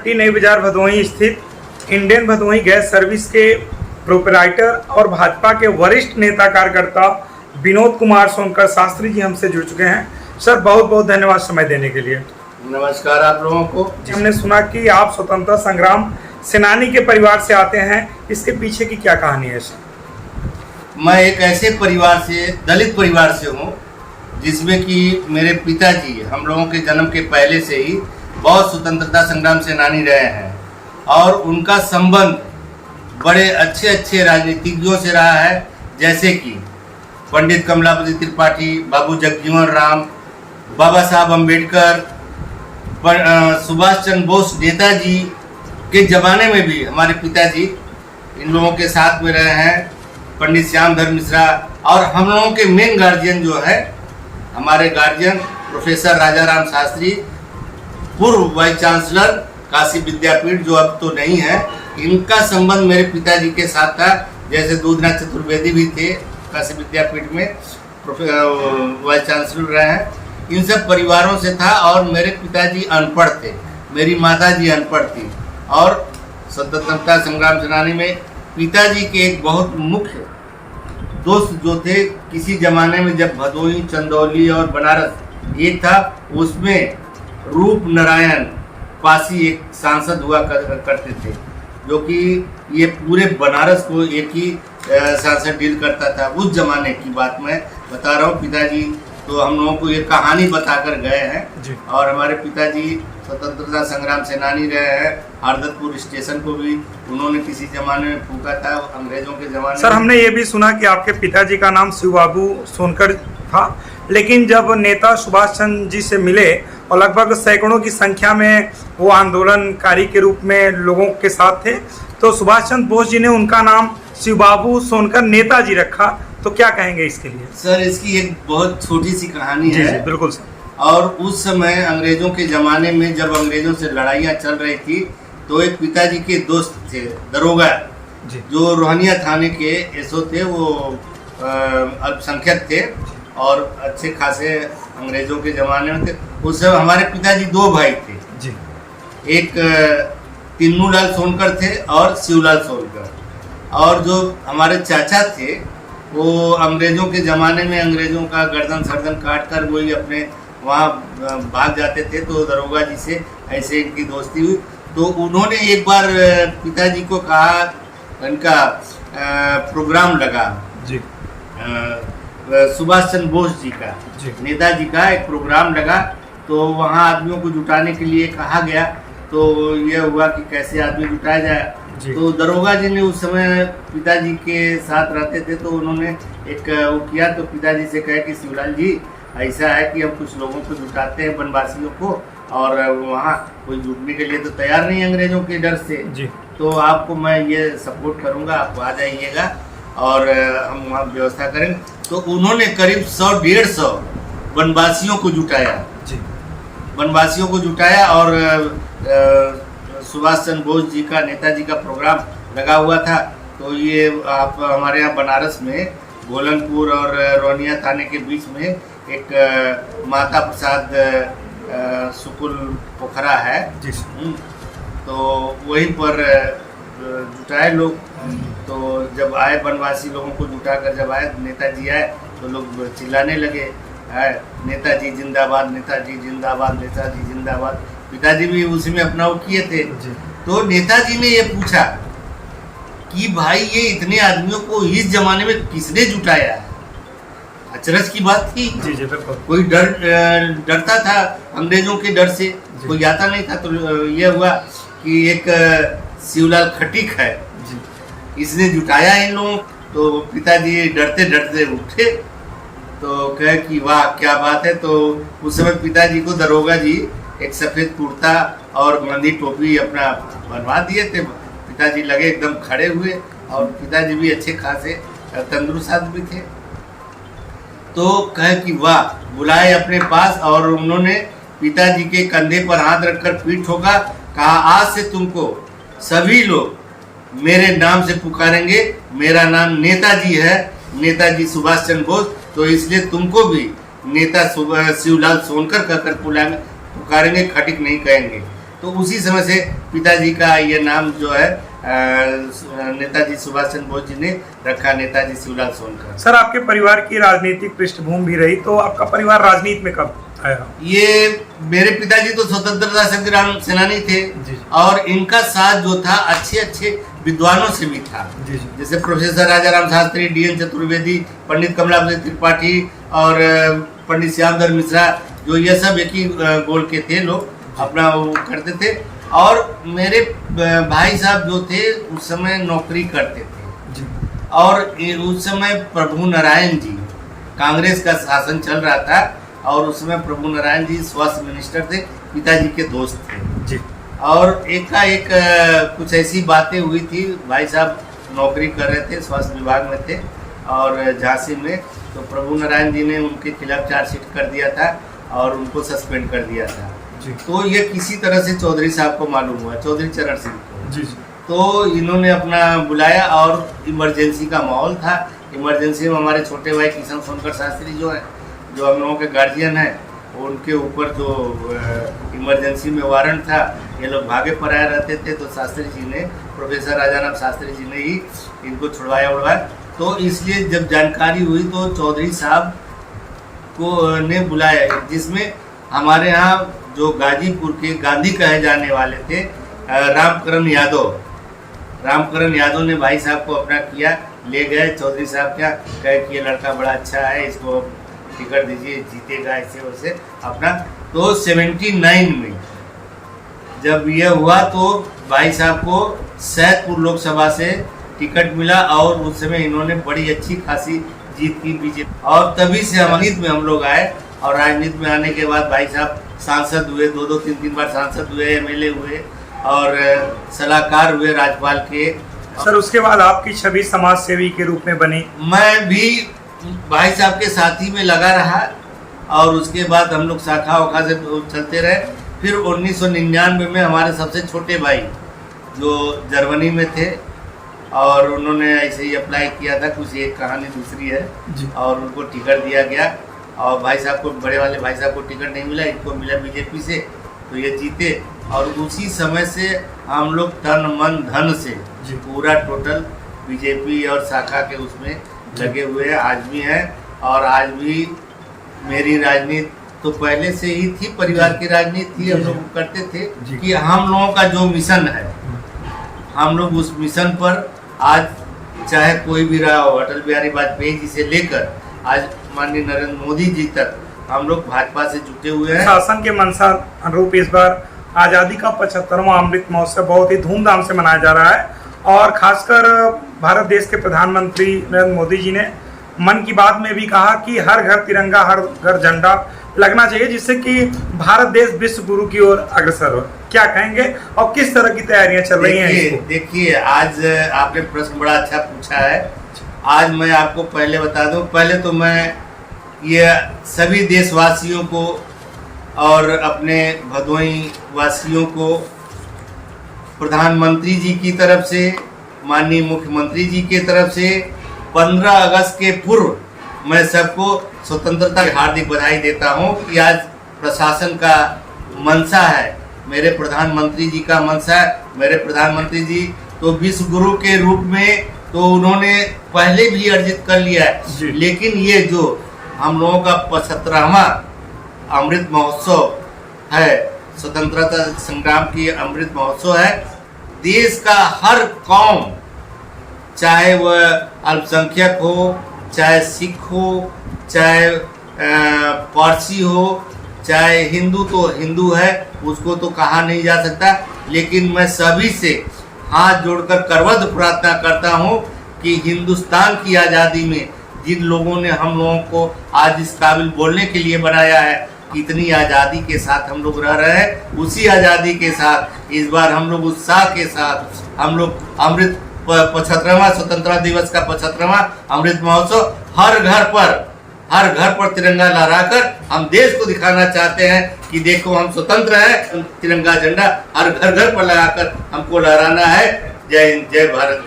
पट्टी नई बाजार भदोही स्थित इंडियन भदोही गैस सर्विस के प्रोपराइटर और भाजपा के वरिष्ठ नेता कार्यकर्ता विनोद कुमार सोनकर शास्त्री जी हमसे जुड़ चुके हैं। सर बहुत बहुत धन्यवाद समय देने के लिए। नमस्कार आप लोगों को। हमने सुना कि आप स्वतंत्रता संग्राम सेनानी के परिवार से आते हैं, इसके पीछे की क्या कहानी है सर? मैं एक ऐसे परिवार से, दलित परिवार से हूँ जिसमें कि मेरे पिताजी हम लोगों के जन्म के पहले से ही बहुत स्वतंत्रता संग्राम सेनानी रहे हैं और उनका संबंध बड़े अच्छे अच्छे राजनीतिज्ञों से रहा है, जैसे कि पंडित कमलापति त्रिपाठी, बाबू जगजीवन राम, बाबा साहब अम्बेडकर, सुभाष चंद्र बोस नेताजी के ज़माने में भी हमारे पिताजी इन लोगों के साथ में रहे हैं, पंडित श्याम धर मिश्रा। और हम लोगों के मेन गार्जियन जो है, हमारे गार्जियन प्रोफेसर राजाराम शास्त्री, पूर्व वाइस चांसलर काशी विद्यापीठ जो अब तो नहीं है, इनका संबंध मेरे पिताजी के साथ था। जैसे दूधनाथ चतुर्वेदी भी थे काशी विद्यापीठ में वाइस चांसलर रहे हैं, इन सब परिवारों से था। और मेरे पिताजी अनपढ़ थे, मेरी माता जी अनपढ़ थी और स्वतंत्रता संग्राम सेनानी में पिताजी के एक बहुत मुख्य दोस्त जो थे, किसी ज़माने में जब भदोही, चंदौली और बनारस एक था, उसमें रूप नारायण पासी एक सांसद हुआ करते थे, जो कि ये पूरे बनारस को एक ही सांसद डील करता था। उस जमाने की बात मैं बता रहा हूँ। पिताजी तो हम लोगों को ये कहानी बताकर गए हैं और हमारे पिताजी स्वतंत्रता संग्राम सेनानी रहे हैं। हरदतपुर स्टेशन को भी उन्होंने किसी जमाने में फूका था, अंग्रेजों के जमाने। सर हमने ये भी सुना कि आपके पिताजी का नाम शिव बाबू सोनकर था, लेकिन जब नेता सुभाष चंद्र जी से मिले और लगभग सैकड़ों की संख्या में वो आंदोलनकारी के रूप में लोगों के साथ थे, तो सुभाष चंद्र बोस जी ने उनका नाम शिव बाबू सोनकर नेताजी रखा। तो क्या कहेंगे इसके लिए? सर इसकी एक बहुत छोटी सी कहानी है। जी, बिल्कुल सर। और उस समय अंग्रेजों के ज़माने में जब अंग्रेजों से लड़ाइयाँ चल रही थी, तो एक पिताजी के दोस्त थे दरोगा, जो रोहनिया थाने के एसओ थे। वो अल्पसंख्यक थे और अच्छे खासे अंग्रेजों के ज़माने में थे। उस समय हमारे पिताजी दो भाई थे जी, एक तिन्नूलाल सोनकर थे और शिवलाल सोनकर। और जो हमारे चाचा थे वो अंग्रेज़ों के ज़माने में अंग्रेज़ों का गर्दन सर्दन काट कर वही अपने वहाँ भाग जाते थे। तो दरोगा जी से ऐसे इनकी दोस्ती हुई। तो उन्होंने एक बार पिताजी को कहा, इनका प्रोग्राम लगा जी, सुभाष चंद्र बोस जी का, नेताजी का एक प्रोग्राम लगा। तो वहाँ आदमियों को जुटाने के लिए कहा गया। तो यह हुआ कि कैसे आदमी जुटाया जाए। तो दरोगा जी ने उस समय पिताजी के साथ रहते थे, तो उन्होंने एक वो किया। तो पिताजी से कहे कि शिवलाल जी ऐसा है कि हम कुछ लोगों को जुटाते हैं, वनवासियों को, और वहाँ कोई जुटने के लिए तो तैयार नहीं अंग्रेजों के डर से जी। तो आपको मैं ये सपोर्ट करूँगा, आप आ जाइएगा और हम वहाँ व्यवस्था करेंगे। तो उन्होंने करीब 100-150 वनवासियों को जुटाया जी, वनवासियों को जुटाया। और सुभाष चंद्र बोस जी का, नेताजी का प्रोग्राम लगा हुआ था। तो ये आप हमारे यहाँ बनारस में गोलनपुर और रोहनिया थाने के बीच में एक माता प्रसाद सुकुल पोखरा है जी। तो वहीं पर जुटाए लोग। तो जब आए वनवासी लोगों को जुटाकर जब आए, नेताजी आए, तो लोग चिल्लाने लगे, नेताजी जिंदाबाद, नेताजी जिंदाबाद, नेताजी जिंदाबाद। पिताजी भी उसी में अपना वो किए थे। तो नेताजी ने ये पूछा कि भाई ये इतने आदमियों को इस जमाने में किसने जुटाया? अचरज की बात थी जी, जी, कोई डरता था अंग्रेजों के डर से, कोई आता नहीं था। तो ये हुआ कि एक शिवलाल खटीक है जी, इसने जुटाया इन लोगों। तो पिताजी डरते डरते उठे, तो कहे कि वाह क्या बात है। तो उस समय पिताजी को दरोगा जी एक सफ़ेद कुर्ता और गंदी टोपी अपना बनवा दिए थे। पिताजी लगे एकदम खड़े हुए और पिताजी भी अच्छे खासे तंदुरुस्त आदमी थे। तो कहे कि वाह, बुलाए अपने पास और उन्होंने पिताजी के कंधे पर हाथ रखकर पीठ ठोका। कहा आज से तुमको सभी लोग मेरे नाम से पुकारेंगे, मेरा नाम नेताजी है, नेताजी सुभाष चंद्र बोस। तो इसलिए तुमको भी नेता शिवलाल सोनकर कहकर पुकारेंगे, खटीक नहीं कहेंगे। तो उसी समय से पिताजी का ये नाम जो है नेताजी सुभाष चंद्र बोस जी ने रखा, नेताजी शिवलाल सोनकर। सर, आपके परिवार की राजनीतिक पृष्ठभूमि भी रही, तो आपका परिवार राजनीति में कब आया? ये मेरे पिताजी तो स्वतंत्रता संग्राम सेनानी थे और इनका साथ जो था अच्छे अच्छे विद्वानों से भी था। जैसे प्रोफेसर राजाराम शास्त्री, DN चतुर्वेदी, पंडित कमलापति त्रिपाठी और पंडित श्यामधर मिश्रा, जो ये सब एक ही गोल के थे लोग, अपना वो करते थे। और मेरे भाई साहब जो थे उस समय नौकरी करते थे और उस समय प्रभु नारायण जी, कांग्रेस का शासन चल रहा था और उस समय प्रभु नारायण जी स्वास्थ्य मिनिस्टर थे, पिताजी के दोस्त थे जी। और एक कुछ ऐसी बातें हुई थी, भाई साहब नौकरी कर रहे थे, स्वास्थ्य विभाग में थे और झांसी में, तो प्रभु नारायण जी ने उनके खिलाफ चार्जशीट कर दिया था और उनको सस्पेंड कर दिया था। तो ये किसी तरह से चौधरी साहब को मालूम हुआ, चौधरी चरण सिंह को। तो इन्होंने अपना बुलाया और इमरजेंसी का माहौल था। इमरजेंसी में हमारे छोटे भाई किशन सोनकर शास्त्री जो है, जो हम लोगों के गार्जियन हैं, उनके ऊपर जो इमरजेंसी में वारंट था, ये लोग भागे पराए रहते थे, तो शास्त्री जी ने, प्रोफेसर राजाराम शास्त्री जी ने ही इनको छुड़वाया उड़वाया। तो इसलिए जब जानकारी हुई तो चौधरी साहब को ने बुलाया, जिसमें हमारे यहाँ जो गाजीपुर के गांधी कहे जाने वाले थे रामकरण यादव ने भाई साहब को अपना किया, ले गए। चौधरी साहब क्या कहे कि ये लड़का बड़ा अच्छा है, इसको टिकट दीजिए, जीतेगा, ऐसे वैसे अपना। तो 79 में जब ये हुआ तो भाई साहब को सैदपुर लोकसभा से टिकट मिला और उस समय इन्होंने बड़ी अच्छी खासी जीत की बीजेपी, और तभी से राजनीति में हम लोग आए। और राजनीति में आने के बाद भाई साहब सांसद हुए, 2-3 बार सांसद हुए, MLA हुए और सलाहकार हुए राज्यपाल के। सर, उसके बाद आपकी छवि समाज सेवी के रूप में बनी। मैं भी भाई साहब के साथी में लगा रहा और उसके बाद हम लोग शाखा वाखा से चलते रहे। फिर 1999 में हमारे सबसे छोटे भाई जो जर्मनी में थे और उन्होंने ऐसे ही अप्लाई किया था, कुछ एक कहानी दूसरी है, और उनको टिकट दिया गया और भाई साहब को, बड़े वाले भाई साहब को टिकट नहीं मिला, इनको मिला बीजेपी से, तो ये जीते। और उसी समय से हम लोग तन मन धन से पूरा टोटल बीजेपी और शाखा के उसमें लगे हुए हैं, आज भी हैं। और आज भी मेरी राजनीति तो पहले से ही थी, परिवार की राजनीति थी, हम लोग करते थे कि हम लोगों का जो मिशन है, हम लोग उस मिशन पर आज चाहे कोई भी रहा हो, अटल बिहारी वाजपेयी जी से लेकर आज माननीय नरेंद्र मोदी जी तक, हम लोग भाजपा से जुटे हुए हैं। शासन के मंशा अनुरूप इस बार आज़ादी का 75वां अमृत महोत्सव बहुत ही धूमधाम से मनाया जा रहा है और खासकर भारत देश के प्रधानमंत्री नरेंद्र मोदी जी ने मन की बात में भी कहा कि हर घर तिरंगा, हर घर झंडा लगना चाहिए, जिससे कि भारत देश विश्व गुरु की ओर अग्रसर हो। क्या कहेंगे और किस तरह की तैयारियां चल रही हैं? देखिए, आज आपने प्रश्न बड़ा अच्छा पूछा है। आज मैं आपको पहले बता दूं, पहले तो मैं ये सभी देशवासियों को और अपने भदोही वासियों को प्रधानमंत्री जी की तरफ से, माननीय मुख्यमंत्री जी की तरफ से 15 अगस्त के पूर्व मैं सबको स्वतंत्रता की हार्दिक बधाई देता हूं कि आज प्रशासन का मंशा है, मेरे प्रधानमंत्री जी का मंशा है। मेरे प्रधानमंत्री जी तो विश्व गुरु के रूप में तो उन्होंने पहले भी अर्जित कर लिया है, लेकिन ये जो हम लोगों का 75वां अमृत महोत्सव है, स्वतंत्रता संग्राम की अमृत महोत्सव है, देश का हर कौम, चाहे वह अल्पसंख्यक हो, चाहे सिख हो, चाहे पारसी हो, चाहे हिंदू, तो हिंदू है, उसको तो कहा नहीं जा सकता, लेकिन मैं सभी से हाथ जोड़कर करवद प्रार्थना करता हूं कि हिंदुस्तान की आज़ादी में जिन लोगों ने हम लोगों को आज इस काबिल बोलने के लिए बनाया है, कितनी आज़ादी के साथ हम लोग रह रहे हैं, उसी आज़ादी के साथ इस बार हम लोग उत्साह के साथ हम लोग अमृत 75वां स्वतंत्रता दिवस का 75वां अमृत महोत्सव हर घर पर तिरंगा लहराकर हम देश को दिखाना चाहते हैं कि देखो हम स्वतंत्र हैं। तिरंगा झंडा हर घर पर लगाकर हमको लहराना है। जय हिंद, जय भारत।